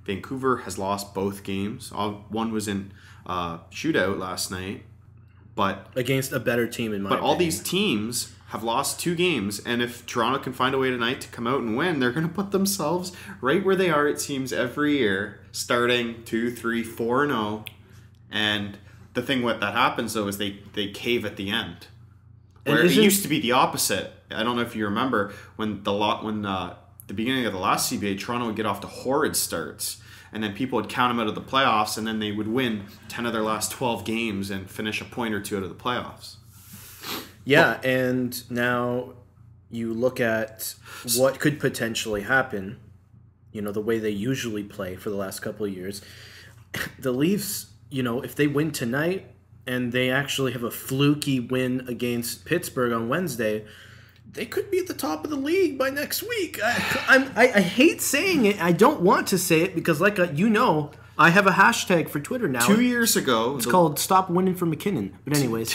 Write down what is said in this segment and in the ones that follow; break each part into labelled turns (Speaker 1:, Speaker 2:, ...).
Speaker 1: Vancouver has lost both games. One was in shootout last night. But
Speaker 2: against a better team, in my opinion.
Speaker 1: All these teams have lost 2 games, and if Toronto can find a way tonight to come out and win, they're going to put themselves right where they are, it seems, every year, starting 2, 3, 4-0. And the thing that happens, though, is they cave at the end. Where it used to be the opposite. I don't know if you remember when the beginning of the last CBA, Toronto would get off to horrid starts, and then people would count them out of the playoffs, and then they would win 10 of their last 12 games and finish a point or 2 out of the playoffs.
Speaker 2: Yeah, and now you look at what could potentially happen, the way they usually play for the last couple of years. The Leafs, if they win tonight and they actually have a fluky win against Pittsburgh on Wednesday, they could be at the top of the league by next week. I hate saying it. I don't want to say it because, I have a hashtag for Twitter now.
Speaker 1: 2 years ago,
Speaker 2: it's called "Stop Winning for McKinnon." But anyways,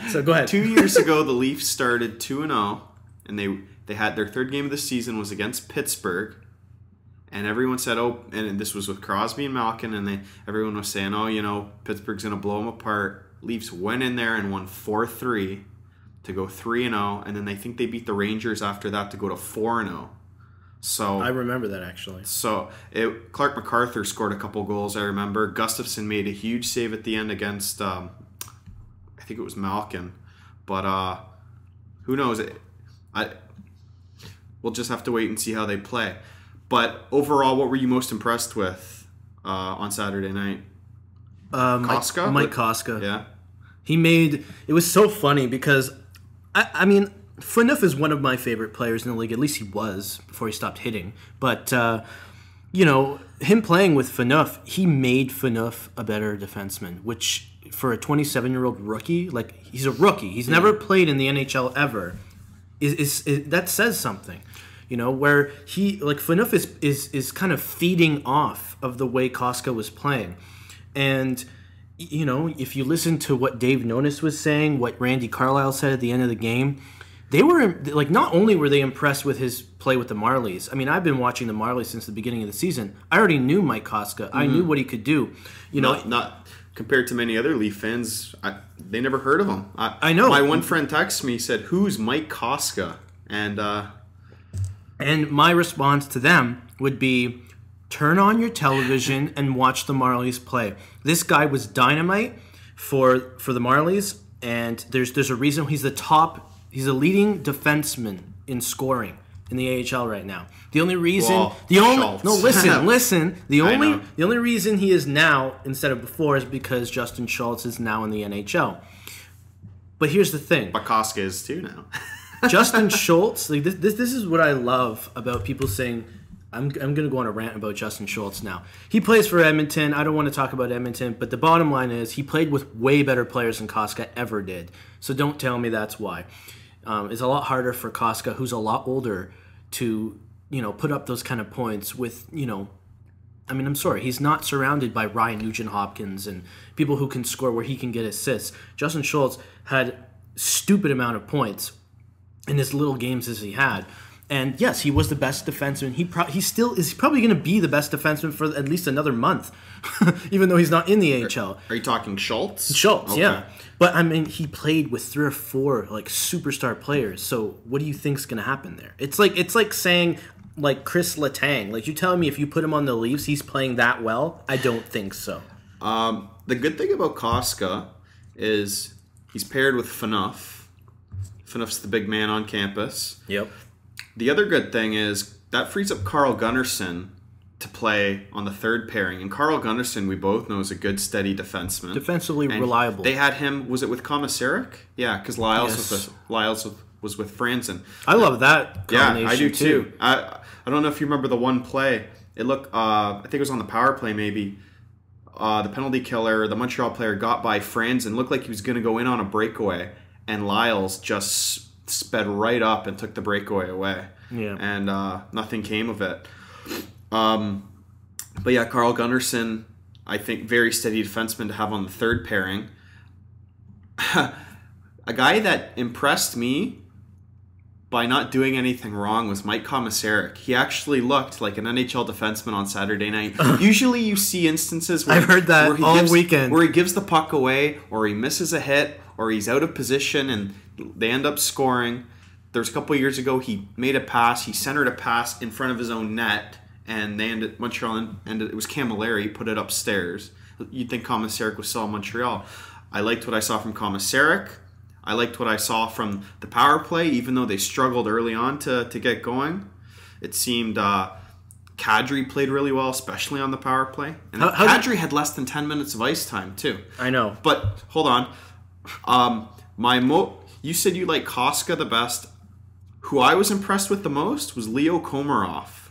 Speaker 2: so go ahead.
Speaker 1: 2 years ago, the Leafs started 2-0, and they had their third game of the season was against Pittsburgh, and everyone said, and this was with Crosby and Malkin, and everyone was saying, Pittsburgh's going to blow them apart. Leafs went in there and won 4-3 to go 3-0, and then I think they beat the Rangers after that to go to 4-0. So
Speaker 2: I remember that, actually.
Speaker 1: So Clark MacArthur scored a couple goals, I remember. Gustafson made a huge save at the end against, I think it was Malkin. But who knows? We'll just have to wait and see how they play. But overall, what were you most impressed with on Saturday night? Koska?
Speaker 2: Mike Koska.
Speaker 1: Yeah.
Speaker 2: It was so funny because, I mean, Phaneuf is one of my favorite players in the league. At least he was before he stopped hitting. But, him playing with Phaneuf, he made Phaneuf a better defenseman, which for a 27-year-old rookie, he's a rookie. He's never played in the NHL ever. That says something. Where Phaneuf is kind of feeding off of the way Koska was playing. And, if you listen to what Dave Nonis was saying, what Randy Carlyle said at the end of the game, they were, not only were they impressed with his play with the Marlies. I mean, I've been watching the Marlies since the beginning of the season. I already knew Mike Koska. I knew what he could do.
Speaker 1: Not compared to many other Leaf fans, they never heard of him.
Speaker 2: I know.
Speaker 1: My one friend texted me, said, "Who's Mike Koska?" And
Speaker 2: my response to them would be, turn on your television and watch the Marlies play. This guy was dynamite for the Marlies, and there's a reason he's he's a leading defenseman in scoring in the AHL right now. The only reason listen. The only reason he is now instead of before is because Justin Schultz is now in the NHL. But here's the thing.
Speaker 1: But Koska is too now.
Speaker 2: Justin Schultz, this is what I love about people saying, I'm going to go on a rant about Justin Schultz now. He plays for Edmonton. I don't want to talk about Edmonton, but the bottom line is he played with way better players than Koska ever did. So don't tell me that's why. It's a lot harder for Koska, who's a lot older, to put up those kind of points with, I'm sorry, he's not surrounded by Ryan Nugent-Hopkins and people who can score where he can get assists. Justin Schultz had stupid amount of points in as little games as he had. And yes, he was the best defenseman. He's probably going to be the best defenseman for at least another month, even though he's not in the AHL.
Speaker 1: Are you talking Schultz?
Speaker 2: Schultz, okay. Yeah. But he played with 3 or 4 superstar players. So what do you think's going to happen there? It's like saying Chris Letang. You telling me if you put him on the Leafs, he's playing that well? I don't think so.
Speaker 1: The good thing about Koska is he's paired with Phaneuf. Phaneuf's the big man on campus.
Speaker 2: Yep.
Speaker 1: The other good thing is that frees up Carl Gunnarsson to play on the third pairing. And Carl Gunnarsson, we both know, is a good, steady defenseman.
Speaker 2: Defensively reliable.
Speaker 1: They had him, was it with Komisarek? Yeah, because Lyles was with Franzen.
Speaker 2: I love that combination.
Speaker 1: Yeah, I do too. I don't know if you remember the one play. It looked, I think it was on the power play maybe. The penalty killer, the Montreal player, got by Franzen. Looked like he was going to go in on a breakaway. And Lyles just sped right up and took the breakaway away.
Speaker 2: Yeah.
Speaker 1: And nothing came of it. But yeah, Carl Gunnarsson, I think, very steady defenseman to have on the third pairing. A guy that impressed me by not doing anything wrong was Mike Komisarek. He actually looked like an NHL defenseman on Saturday night. Usually you see instances where
Speaker 2: I've heard that all weekend.
Speaker 1: Where he gives the puck away, or he misses a hit, or he's out of position and they end up scoring. There's a couple of years ago he made a pass, he centered a pass in front of his own net, and Montreal ended, it was Camilleri, put it upstairs. You'd think Komisarek was still in Montreal. I liked what I saw from Komisarek. I liked what I saw from the power play, even though they struggled early on to get going. It seemed Kadri played really well, especially on the power play. And Kadri had less than 10 minutes of ice time, too.
Speaker 2: I know.
Speaker 1: But, hold on. You said you like Koska the best. Who I was impressed with the most was Leo Komarov.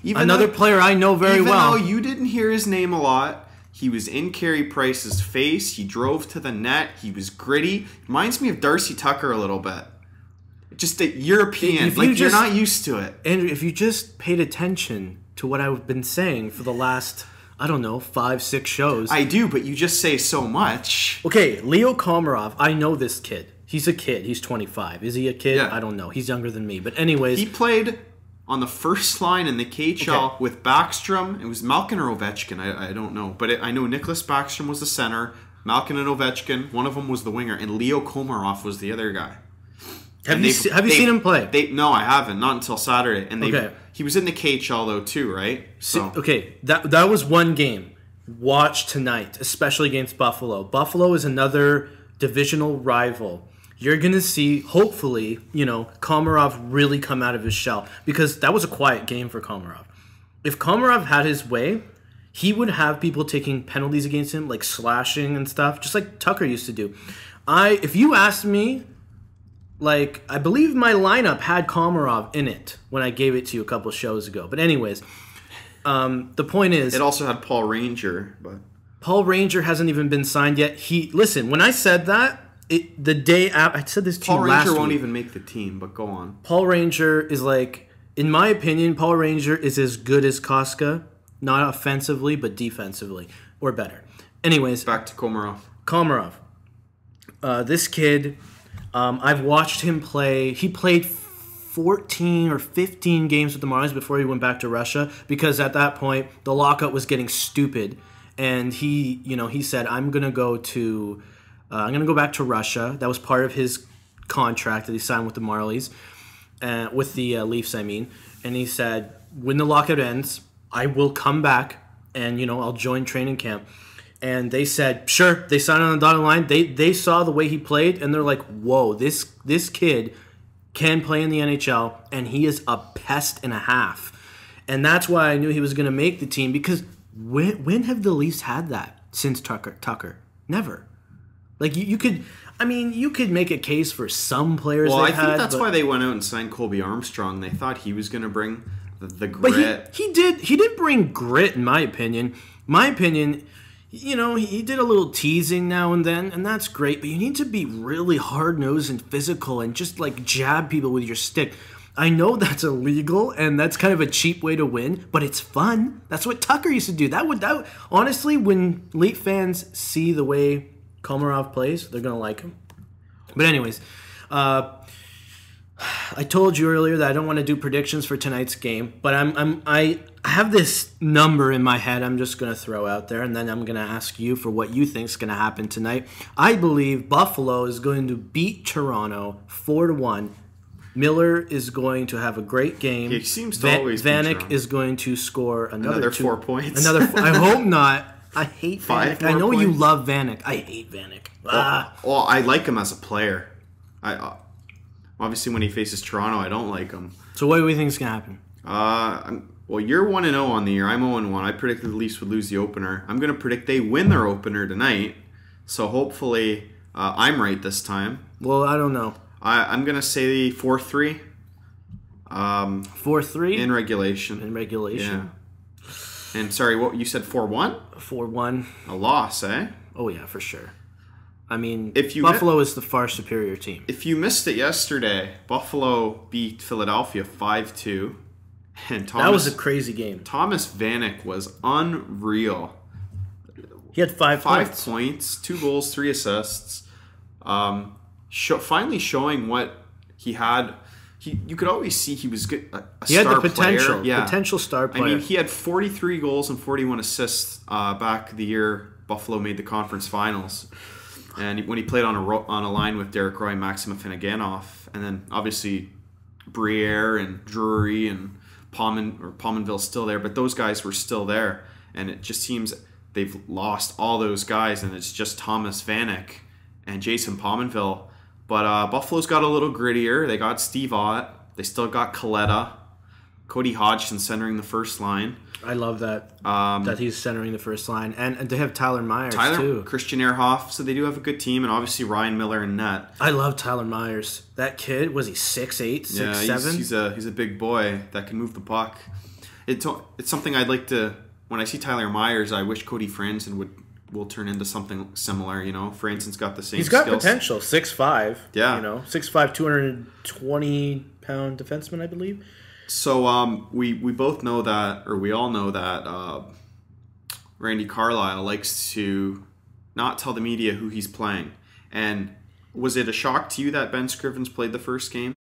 Speaker 2: Another player I know very well.
Speaker 1: Even though you didn't hear his name a lot, he was in Carey Price's face. He drove to the net. He was gritty. Reminds me of Darcy Tucker a little bit. Just a European. You're not used to it.
Speaker 2: Andrew, if you just paid attention to what I've been saying for the last, 5-6 shows.
Speaker 1: I do, but you just say so much.
Speaker 2: Okay, Leo Komarov. I know this kid. He's a kid. He's 25. Is he a kid?
Speaker 1: Yeah.
Speaker 2: I don't know. He's younger than me. But anyways.
Speaker 1: He played on the first line in the KHL with Backstrom. It was Malkin or Ovechkin. I don't know. But I know Nicholas Backstrom was the center. Malkin and Ovechkin. One of them was the winger. And Leo Komarov was the other guy.
Speaker 2: Have you seen him play?
Speaker 1: No, I haven't. Not until Saturday. And he was in the KHL, though, too, right? So
Speaker 2: that was one game. Watch tonight, especially against Buffalo. Buffalo is another divisional rival. You're going to see, hopefully, Komarov really come out of his shell. Because that was a quiet game for Komarov. If Komarov had his way, he would have people taking penalties against him, like slashing and stuff, just like Tucker used to do. If you asked me, I believe my lineup had Komarov in it when I gave it to you a couple shows ago. But anyways, the point is...
Speaker 1: It also had Paul Ranger, but...
Speaker 2: Paul Ranger hasn't even been signed yet. Listen, when I said that, the day after, I said this to you last week.
Speaker 1: Paul Ranger won't even make the team, but go on.
Speaker 2: Paul Ranger is in my opinion, Paul Ranger is as good as Koska, not offensively, but defensively, or better. Anyways.
Speaker 1: Back to Komarov.
Speaker 2: This kid, I've watched him play. He played 14 or 15 games with the Marlies before he went back to Russia, because at that point, the lockout was getting stupid. And he said, I'm going to go back to Russia. That was part of his contract that he signed with the Marlies, with the Leafs, I mean. And he said, when the lockout ends, I will come back and, I'll join training camp. And they said, sure. They signed on the dotted line. They saw the way he played, and they're like, whoa, this kid can play in the NHL, and he is a pest and a half. And that's why I knew he was going to make the team, because when have the Leafs had that since Tucker? Never. You could make a case for some players.
Speaker 1: Well, I think that's why they went out and signed Colby Armstrong. They thought he was going to bring the grit.
Speaker 2: But he did bring grit, in my opinion. He did a little teasing now and then, and that's great. But you need to be really hard-nosed and physical and just jab people with your stick. I know that's illegal, and that's kind of a cheap way to win, but it's fun. That's what Tucker used to do. That honestly, when Leaf fans see the way Komarov plays, they're gonna like him. But anyways, I told you earlier that I don't want to do predictions for tonight's game, but I have this number in my head I'm just gonna throw out there, and then I'm gonna ask you for what you think is gonna happen tonight. I believe Buffalo is going to beat Toronto 4-1. Miller is going to have a great game.
Speaker 1: He seems to always be
Speaker 2: Vanek is going to score another
Speaker 1: 4 points.
Speaker 2: I hope not. I hate
Speaker 1: 5
Speaker 2: Vanek. I know
Speaker 1: points.
Speaker 2: you love Vanek. I hate Vanek.
Speaker 1: Well, I like him as a player. Obviously, when he faces Toronto, I don't like him.
Speaker 2: So what do we think is going to happen?
Speaker 1: Well, you're 1-0 on the year. I'm 0-1. I predicted the Leafs would lose the opener. I'm going to predict they win their opener tonight. So hopefully, I'm right this time.
Speaker 2: Well, I don't know.
Speaker 1: I'm going to say 4-3.
Speaker 2: 4-3?
Speaker 1: In regulation.
Speaker 2: In regulation.
Speaker 1: Yeah. And sorry, what you said 4-1?
Speaker 2: 4-1.
Speaker 1: A loss, eh?
Speaker 2: Oh, yeah, for sure. I mean,
Speaker 1: Buffalo
Speaker 2: is the far superior team.
Speaker 1: If you missed it yesterday, Buffalo beat Philadelphia 5-2. And
Speaker 2: that was a crazy game.
Speaker 1: Thomas Vanek was unreal.
Speaker 2: He had 5
Speaker 1: points, 2 goals, 3 assists. Finally showing what he had you could always see he was good.
Speaker 2: He had the
Speaker 1: Player. Yeah.
Speaker 2: potential star player.
Speaker 1: I mean, he had 43 goals and 41 assists back the year Buffalo made the conference finals, and when he played on a line with Derek Roy, Maxim Afinogenov, and then obviously Briere and Drury and Pominville's still there, but those guys were still there, and it just seems they've lost all those guys, and it's just Thomas Vanek and Jason Pominville. But Buffalo's got a little grittier. They got Steve Ott. They still got Coletta. Cody Hodgson centering the first line.
Speaker 2: I love that. That he's centering the first line. And they have Tyler Myers, too.
Speaker 1: Christian Ehrhoff. So they do have a good team. And obviously Ryan Miller in net.
Speaker 2: I love Tyler Myers. That kid, was he 6'8", 6'7"?
Speaker 1: Yeah, he's a big boy that can move the puck. It's something I'd like to... When I see Tyler Myers, I wish Cody Franzen will turn into something similar, you know. Franzen's got the same
Speaker 2: He's got
Speaker 1: skills.
Speaker 2: potential, 6'5".
Speaker 1: Yeah.
Speaker 2: You know, 6'5", 220-pound defenseman, I believe.
Speaker 1: So we both know that, or we all know that Randy Carlyle likes to not tell the media who he's playing. And was it a shock to you that Ben Scrivens played the first game?